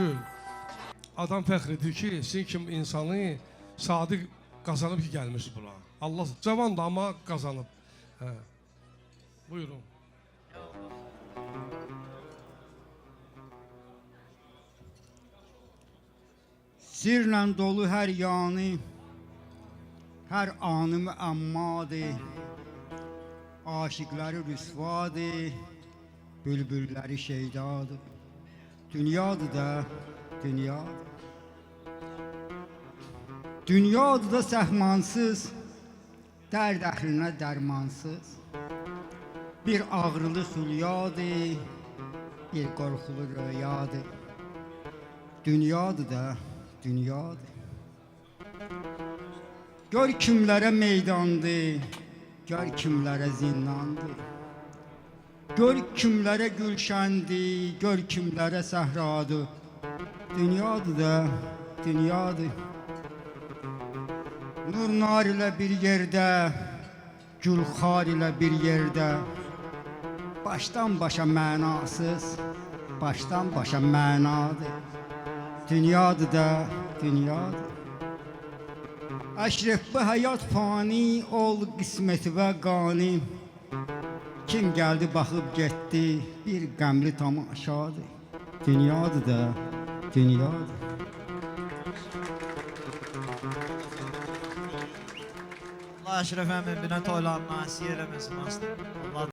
Şükür. Adam fəxr edir ki, sizin kimi insanı sadiq qazanıb ki, gəlmiş bura. Allah cavan da amma qazanıb. Hə. Buyurun. Sirlə dolu hər yanı, hər anı müəmmadır. Aşıqları rüsvadır, bülbülləri şeydadır. Dünyadır da, dünyadır. Dünyadır da səhmansız, dərd əhlinə dərmansız. Bir ağrılı xülyadır, bir qorxulu röyadır. Dünyadır da, dünyadır. Gör kimlərə meydandır, gör kimlərə zindandır. Gör kimlərə gülşəndir, gör kimlərə səhradır. Dünyadır da, dünyadır. Nur nar ilə bir yerdə, gül xar ilə bir yerdə. Başdan başa mənasız, başdan başa mənadır. Dünyadır da, dünyadır. Əşref bu həyat fani, ol qismeti və qani. Kim gəldi baxıb getdi, bir qəmli tamaşadır. Dünyadır da, dünyadır. Allah Əşrəf əmin binə toylarına əsir eləməsin. Allah